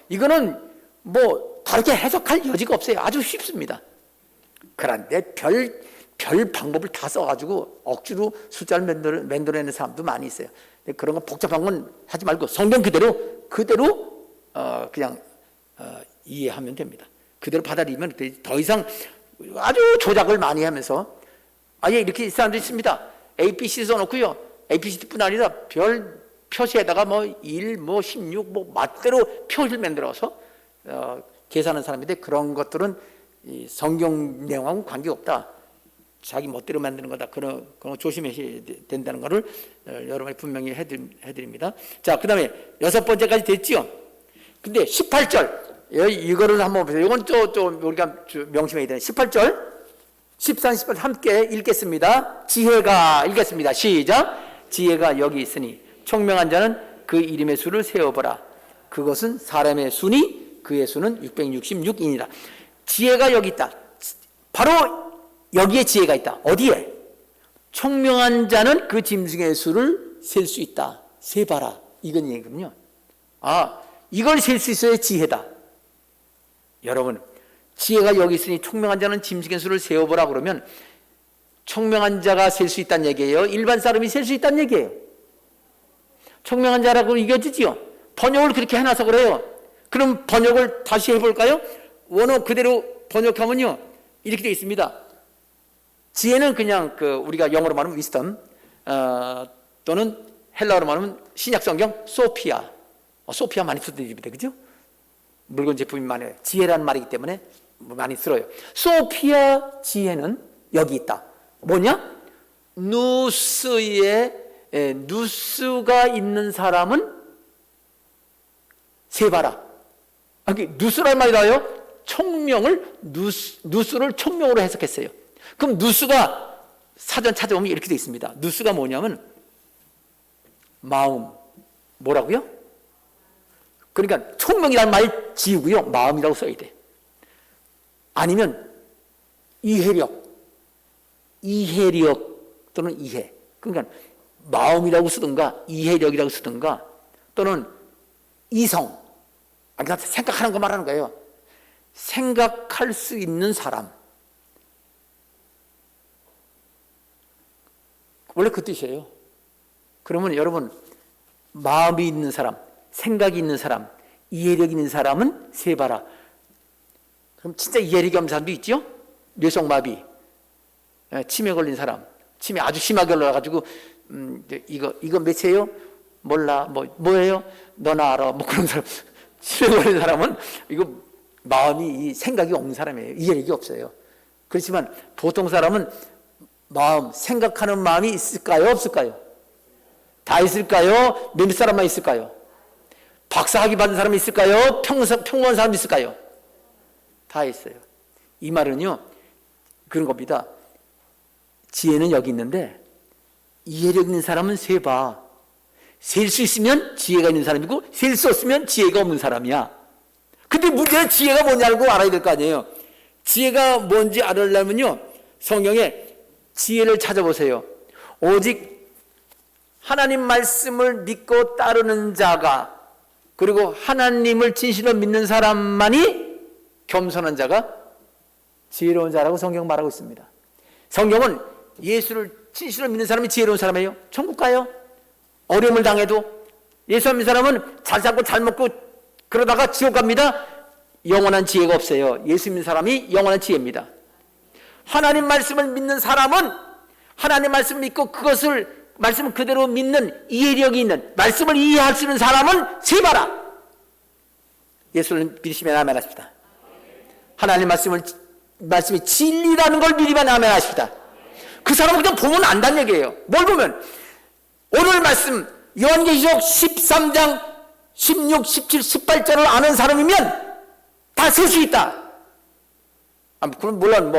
이거는 뭐 다르게 해석할 여지가 없어요. 아주 쉽습니다. 그런데 별 방법을 다 써가지고 억지로 숫자를 만들어내는 사람도 많이 있어요. 그런 거 복잡한 건 하지 말고 성경 그대로 그냥 이해하면 됩니다. 그대로 받아들이면 더 이상 아주 조작을 많이 하면서 아예 이렇게 사람들이 있습니다. APC 써놓고요. APC뿐 아니라 별 표시에다가 1, 16 맛대로 표시를 만들어서 계산하는 사람인데 그런 것들은 이 성경 내용하고는 관계없다. 자기 멋대로 만드는 거다. 그런 거 조심하셔야 된다는 것을 여러분이 분명히 해드립니다. 자, 그 다음에 6번째까지 됐지요. 근데 18절 이거를 한번 보세요. 이건 좀 우리가 명심해야 되는 18절 13, 18 함께 읽겠습니다. 지혜가 읽겠습니다. 시작. 지혜가 여기 있으니 총명한 자는 그 이름의 수를 세어보라. 그것은 사람의 수니 그의 수는 666이니라. 지혜가 여기 있다. 바로 여기에 지혜가 있다. 어디에? 총명한 자는 그 짐승의 수를 셀 수 있다. 세봐라. 이건 얘기군요. 이걸 셀 수 있어야 지혜다. 여러분, 지혜가 여기 있으니 총명한 자는 짐승의 수를 세어보라 그러면 총명한 자가 셀 수 있다는 얘기예요? 일반 사람이 셀 수 있다는 얘기예요? 총명한 자라고 이겨지지요? 번역을 그렇게 해놔서 그래요. 그럼 번역을 다시 해볼까요? 원어 그대로 번역하면요 이렇게 되어 있습니다. 지혜는 그냥 우리가 영어로 말하면 wisdom, 또는 헬라어로 말하면 신약성경 소피아. 소피아 많이 쓰드립니다. 그죠? 물건 제품이 많아요. 지혜라는 말이기 때문에 많이 들어요. 소피아 지혜는 여기 있다. 뭐냐? 누스가 있는 사람은 세봐라. 누스란 말이 나와요. 총명을 누스를 총명으로 해석했어요. 그럼 누스가 사전 찾아보면 이렇게 되어 있습니다. 누스가 뭐냐면 마음. 뭐라고요? 그러니까 총명이라는 말 지우고요. 마음이라고 써야 돼. 아니면 이해력 또는 이해. 그러니까 마음이라고 쓰든가 이해력이라고 쓰든가 또는 이성. 그러니까 생각하는 거 말하는 거예요. 생각할 수 있는 사람. 원래 그 뜻이에요. 그러면 여러분 마음이 있는 사람, 생각이 있는 사람, 이해력이 있는 사람은 세봐라. 그럼 진짜 이해력이 없는 사람도 있죠? 뇌성마비, 치매 걸린 사람, 치매 아주 심하게 올라가지고 이거 몇이에요? 몰라. 뭐예요? 너나 알아. 그런 사람. 치매 걸린 사람은 이거 마음이 생각이 없는 사람이에요. 이해력이 없어요. 그렇지만 보통 사람은 생각하는 마음이 있을까요? 없을까요? 다 있을까요? 몇 사람만 있을까요? 박사학위 받은 사람이 있을까요? 평범한 사람이 있을까요? 다 있어요. 이 말은요, 그런 겁니다. 지혜는 여기 있는데, 이해력 있는 사람은 세봐. 셀 수 있으면 지혜가 있는 사람이고, 셀 수 없으면 지혜가 없는 사람이야. 근데 문제는 지혜가 뭐냐고 알아야 될 거 아니에요. 지혜가 뭔지 알으려면요, 성경에 지혜를 찾아보세요. 오직 하나님 말씀을 믿고 따르는 자가, 그리고 하나님을 진실로 믿는 사람만이 겸손한 자가 지혜로운 자라고 성경 말하고 있습니다. 성경은 예수를 진실로 믿는 사람이 지혜로운 사람이에요. 천국 가요. 어려움을 당해도. 예수 믿는 사람은 잘 살고 잘 먹고 그러다가 지옥 갑니다. 영원한 지혜가 없어요. 예수 믿는 사람이 영원한 지혜입니다. 하나님 말씀을 믿는 사람은 하나님 말씀을 믿고 그것을 말씀을 그대로 믿는 이해력이 있는, 말씀을 이해할 수 있는 사람은 세봐라. 예수를 믿으시면 아멘 하십시다. 하나님 말씀이 진리라는 걸 믿으면 아멘 하십시다. 그 사람은 그냥 보면 안다는 얘기예요. 뭘 보면? 오늘 말씀 요한계시록 13장 16, 17, 18절을 아는 사람이면 다 셀 수 있다. 그럼 물론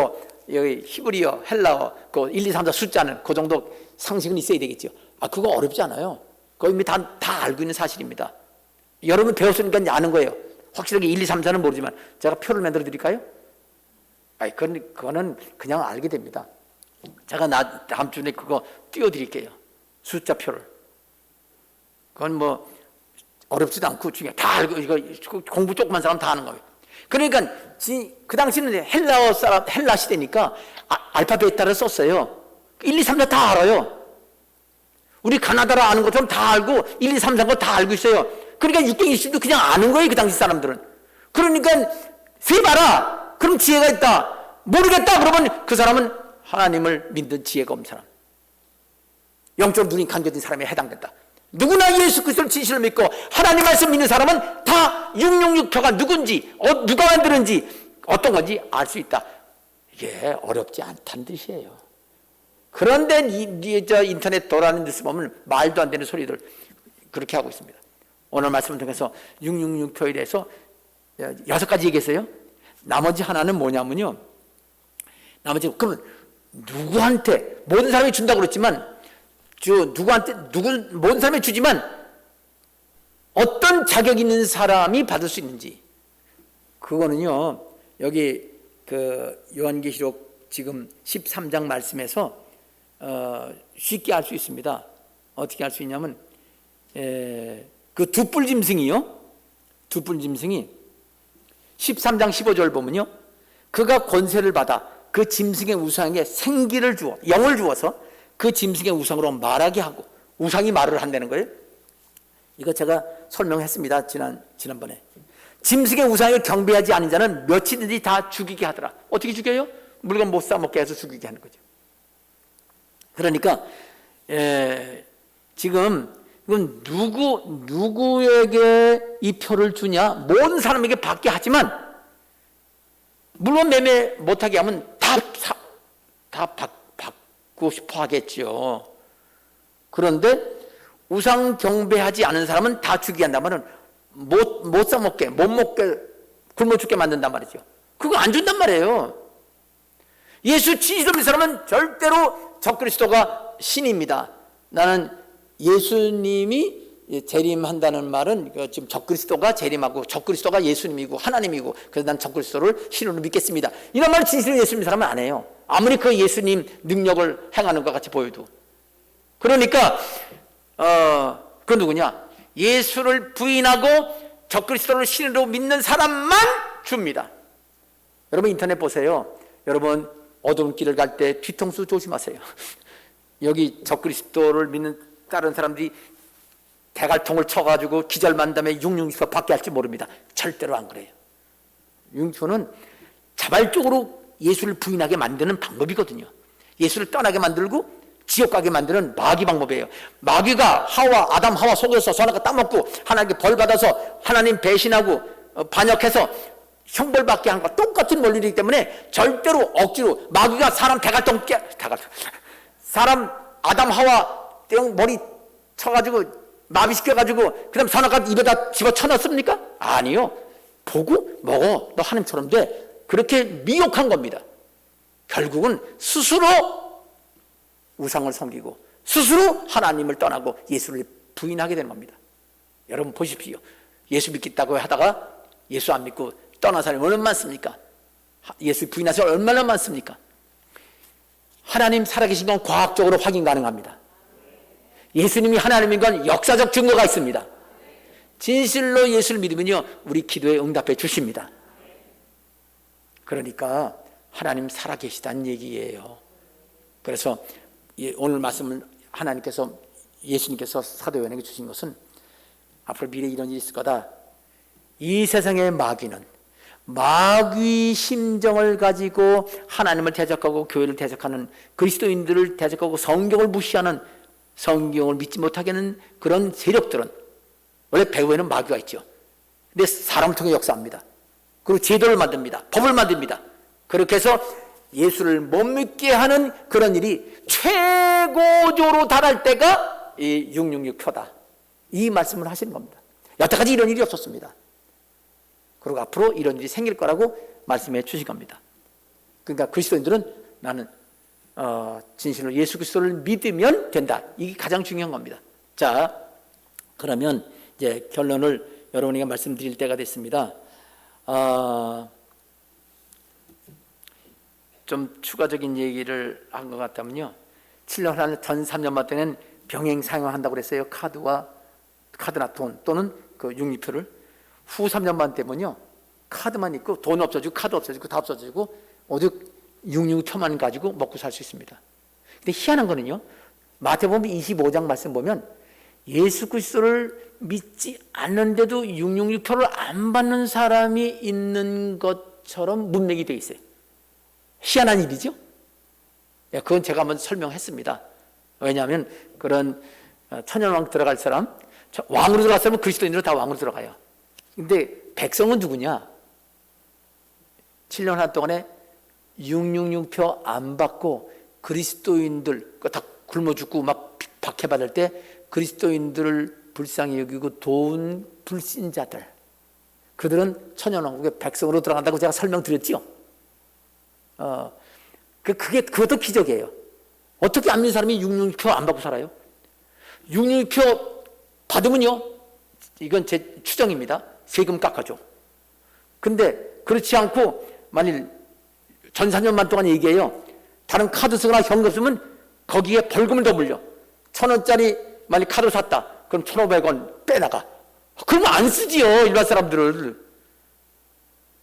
여기 히브리어, 헬라어, 1, 2, 3, 4 숫자는 그 정도 상식은 있어야 되겠죠. 그거 어렵지 않아요. 그거 이미 다 알고 있는 사실입니다. 여러분 배웠으니까 아는 거예요. 확실하게 1, 2, 3, 4는 모르지만 제가 표를 만들어 드릴까요? 그거는 그냥 알게 됩니다. 제가 다음 주에 그거 띄워드릴게요. 숫자 표를. 그건 뭐 어렵지도 않고 중요해. 다 알고 이거 공부 조그만 사람 다 아는 거예요. 그러니까 그 당시는 헬라 시대니까 알파벳 따라 썼어요. 1, 2, 3, 4 다 알아요. 우리 가나다라 아는 것처럼 다 알고 1, 2, 3, 4 거 다 알고 있어요. 그러니까 600일씩도 그냥 아는 거예요. 그 당시 사람들은. 그러니까 세봐라. 그럼 지혜가 있다. 모르겠다. 그러면 그 사람은 하나님을 믿는 지혜가 없는 사람. 영적 눈이 감겨진 사람에 해당된다. 누구나 예수 그리스도를 진실로 믿고 하나님 말씀 믿는 사람은 다 666표가 누군지 누가 만드는지 어떤 건지 알 수 있다. 이게 어렵지 않다는 뜻이에요. 그런데 인터넷 돌아다니는 뉴스 보면 말도 안 되는 소리들 그렇게 하고 있습니다. 오늘 말씀을 통해서 666표에 대해서 6가지 얘기했어요. 나머지 하나는 뭐냐면요. 그러면 누구한테 모든 사람이 준다고 그랬지만 모든 사람이 주지만 어떤 자격 있는 사람이 받을 수 있는지 그거는요. 여기 그 요한계시록 지금 13장 말씀에서 쉽게 알 수 있습니다. 어떻게 알 수 있냐면 그 두뿔 짐승이요. 두뿔 짐승이 13장 15절 보면요. 그가 권세를 받아 그 짐승의 우상에게 생기를 주어 영을 주어서 그 짐승의 우상으로 말하게 하고 우상이 말을 한다는 거예요. 이거 제가 설명했습니다. 지난번에. 짐승의 우상을 경배하지 않은 자는 며칠든지 다 죽이게 하더라. 어떻게 죽여요? 물건 못 사먹게 해서 죽이게 하는 거죠. 그러니까 지금 이건 누구에게 이 표를 주냐? 모든 사람에게 받게 하지만 물론 매매 못하게 하면 다 받고 싶어 하겠죠. 그런데 우상 경배하지 않은 사람은 다 죽이게 한다면 못 사먹게 못 먹게 굶어 죽게 만든단 말이죠. 그거 안 준단 말이에요. 예수 진실로 믿는 사람은 절대로 적그리스도가 신입니다. 나는 예수님이 재림한다는 말은 지금 적그리스도가 재림하고 적그리스도가 예수님이고 하나님이고 그래서 난 적그리스도를 신으로 믿겠습니다. 이런 말을 진실로 예수 믿는 사람은 안 해요. 아무리 그 예수님 능력을 행하는 것 같이 보여도. 그러니까 그 누구냐? 예수를 부인하고 적그리스도를 신으로 믿는 사람만 줍니다. 여러분 인터넷 보세요. 여러분 어두운 길을 갈 때 뒤통수 조심하세요. 여기 적그리스도를 믿는 다른 사람들이 대갈통을 쳐가지고 기절만 다음에 666표 받게 할지 모릅니다. 절대로 안 그래요. 666표는 자발적으로 예수를 부인하게 만드는 방법이거든요. 예수를 떠나게 만들고 지옥 가게 만드는 마귀 방법이에요. 마귀가 아담 하와 속여서 선악과 따먹고 하나님께 벌 받아서 하나님 배신하고 반역해서 형벌 받게 한 것과 똑같은 원리이기 때문에 절대로 억지로 마귀가 사람 사람 아담 하와 머리 쳐가지고 마비시켜가지고 그다음 선악과 입에다 집어쳐넣습니까? 아니요. 보고 먹어. 너 하나님처럼 돼. 그렇게 미혹한 겁니다. 결국은 스스로 우상을 섬기고 스스로 하나님을 떠나고 예수를 부인하게 되는 겁니다. 여러분 보십시오. 예수 믿겠다고 하다가 예수 안 믿고 떠난 사람이 얼마나 많습니까? 예수 부인한 사람이 얼마나 많습니까? 하나님 살아계신 건 과학적으로 확인 가능합니다. 예수님이 하나님인 건 역사적 증거가 있습니다. 진실로 예수를 믿으면요 우리 기도에 응답해 주십니다. 그러니까 하나님 살아계시다는 얘기예요. 그래서 오늘 말씀을 하나님께서 예수님께서 사도 요한에게 주신 것은 앞으로 미래에 이런 일이 있을 거다. 이 세상의 마귀 심정을 가지고 하나님을 대적하고 교회를 대적하는 그리스도인들을 대적하고 성경을 무시하는 성경을 믿지 못하게 하는 그런 세력들은 원래 배후에는 마귀가 있죠. 근데 사람을 통해 역사합니다. 그리고 제도를 만듭니다. 법을 만듭니다. 그렇게 해서 예수를 못 믿게 하는 그런 일이 최고조로 달할 때가 이 666표다. 이 말씀을 하시는 겁니다. 여태까지 이런 일이 없었습니다. 그리고 앞으로 이런 일이 생길 거라고 말씀해 주신 겁니다. 그러니까 그리스도인들은 나는 진실로 예수 그리스도를 믿으면 된다. 이게 가장 중요한 겁니다. 자, 그러면 이제 결론을 여러분에게 말씀드릴 때가 됐습니다. 좀 추가적인 얘기를 한 것 같다면요, 7년 전 3년만 때는 병행 사용한다고 그랬어요. 카드나 돈 또는 그 육류표를. 후 3년만 되면요, 카드만 있고 돈 없어지고 카드 없어지고 다 없어지고 오직 육류표만 가지고 먹고 살 수 있습니다. 근데 희한한 거는요, 마태복음 25장 말씀 보면 예수 그리스도를 믿지 않는데도 육류표를 안 받는 사람이 있는 것처럼 문맥이 되어 있어요. 희한한 일이죠. 그건 제가 한번 설명했습니다. 왜냐하면 그런 천년왕 들어갈 사람, 왕으로 들어갈 사람은 그리스도인으로 다 왕으로 들어가요. 근데 백성은 누구냐? 7년 한 동안에 666표 안 받고 그리스도인들 다 굶어 죽고 막 박해받을 때 그리스도인들을 불쌍히 여기고 도운 불신자들, 그들은 천년왕국의 백성으로 들어간다고 제가 설명드렸지요. 그것도 기적이에요. 어떻게 안 믿는 사람이 666표 안 받고 살아요? 666표 받으면요, 이건 제 추정입니다. 세금 깎아줘. 근데 그렇지 않고 만일 전 4년만 동안 얘기해요. 다른 카드 쓰거나 현금 쓰면 거기에 벌금을 더 물려. 1,000원짜리 만일 카드 샀다. 그럼 1,500원 빼나가. 그러면 안 쓰지요, 일반 사람들을.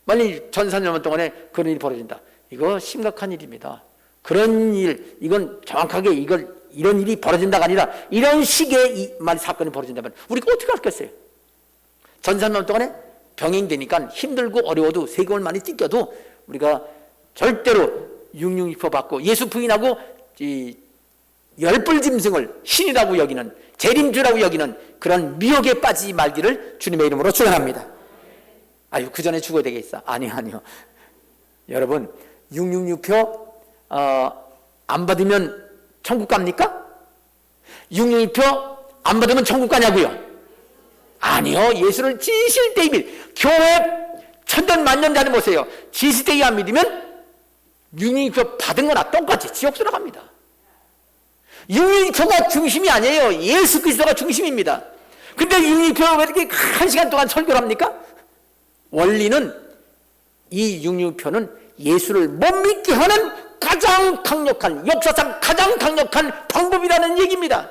만일 전 4년만 동안에 그런 일이 벌어진다. 이거 심각한 일입니다. 그런 일, 이건 정확하게 이런 일이 벌어진다가 아니라 이런 식의 사건이 벌어진다면 우리가 어떻게 할겠어요? 전 4년 동안에 병행되니까 힘들고 어려워도 세금을 많이 뜯겨도 우리가 절대로 666표 받고 예수 부인하고 열불짐승을 신이라고 여기는, 재림주라고 여기는 그런 미혹에 빠지지 말기를 주님의 이름으로 축원합니다. 아유, 그 전에 죽어야 되겠어. 아니요. 여러분, 666표 안 받으면 천국 갑니까? 666표 안 받으면 천국 가냐고요? 아니요. 예수를 진실되이 교회 천년 만년 자는 보세요. 진실되이 안 믿으면 666표 받은 거나 똑같이 지옥 들어갑니다. 666표가 중심이 아니에요. 예수 그리스도가 중심입니다. 근데 666표 왜 이렇게 1시간 동안 설교를 합니까? 원리는 이 666표는 예수를 못 믿게 하는 가장 강력한, 역사상 가장 강력한 방법이라는 얘기입니다.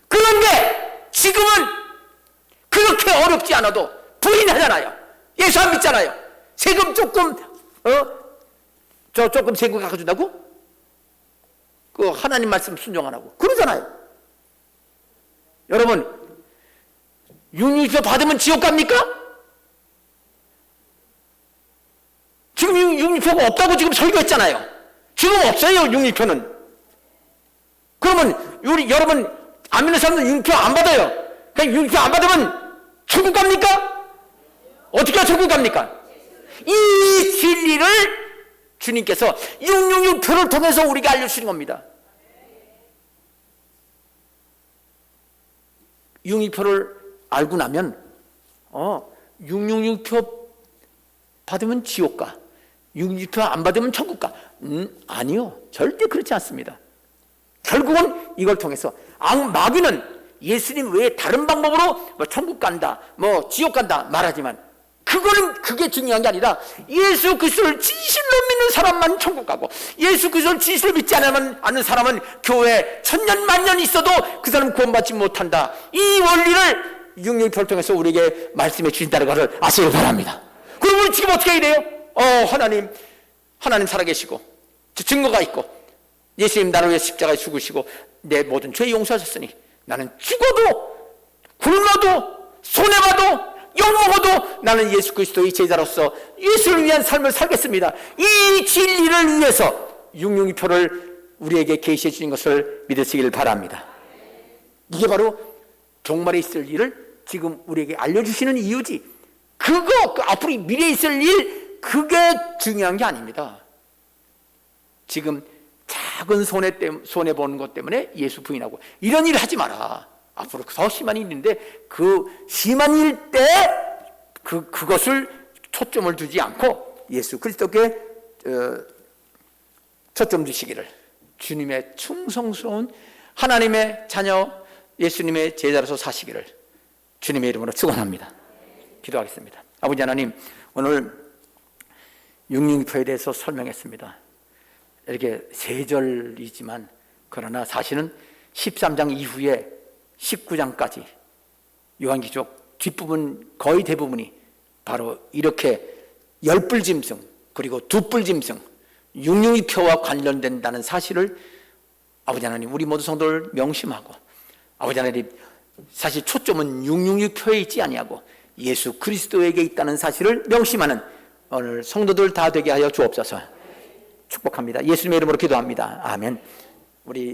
그런데 지금은 그렇게 어렵지 않아도 부인하잖아요. 예수 안 믿잖아요. 세금 조금 조금 세금 깎아준다고? 그 하나님 말씀 순종 안 하고 그러잖아요. 여러분, 666표 받으면 지옥 갑니까? 지금 666표가 없다고 지금 설교했잖아요. 지금 없어요, 666표는. 그러면 여러분 안 믿는 사람들은 666표 안 받아요. 그냥 666표 안 받으면 천국 갑니까? 어떻게 천국 갑니까? 이 진리를 주님께서 666표를 통해서 우리가 알려주시는 겁니다. 666표를 알고 나면 666표 받으면 지옥 가, 666표 안 받으면 천국 가. 아니요, 절대 그렇지 않습니다. 결국은 이걸 통해서 마귀는 예수님 외에 다른 방법으로 뭐 천국 간다, 뭐 지옥 간다 말하지만 그게 중요한 게 아니라 예수 그리스도를 진실로 믿는 사람만 천국 가고 예수 그리스도를 진실로 믿지 않는 사람은 교회 천년 만년 있어도 그 사람은 구원받지 못한다. 이 원리를 666표를 통해서 우리에게 말씀해 주신다는 것을 아시길 바랍니다. 그럼 우리 지금 어떻게 해야 돼요? 하나님 살아계시고 증거가 있고 예수님 나를 위해 십자가에 죽으시고 내 모든 죄 용서하셨으니 나는 죽어도 굶어도 손해봐도 욕먹어도 나는 예수 그리스도의 제자로서 예수를 위한 삶을 살겠습니다. 이 진리를 위해서 666표를 우리에게 계시해 주신 것을 믿으시길 바랍니다. 이게 바로 종말에 있을 일을 지금 우리에게 알려주시는 이유지, 앞으로 미래에 있을 일, 그게 중요한 게 아닙니다. 지금 작은 손해보는 것 때문에 예수 부인하고 이런 일을 하지 마라. 앞으로 더 심한 일이 있는데 그 심한 일 때 그것을 초점을 두지 않고 예수 그리스도께 초점 주시기를, 주님의 충성스러운 하나님의 자녀 예수님의 제자로서 사시기를 주님의 이름으로 축원합니다. 기도하겠습니다. 아버지 하나님, 오늘 육륜표에 대해서 설명했습니다. 이렇게 세 절이지만 그러나 사실은 13장 이후에 19장까지 요한기록 뒷부분 거의 대부분이 바로 이렇게 열불짐승 그리고 두뿔짐승 육륜표와 관련된다는 사실을 아버지 하나님 우리 모두 성도를 명심하고, 아버지 하나님 사실 초점은 666표에 있지 아니하고 예수 그리스도에게 있다는 사실을 명심하는 오늘 성도들 다 되게 하여 주옵소서. 축복합니다. 예수님의 이름으로 기도합니다. 아멘. 우리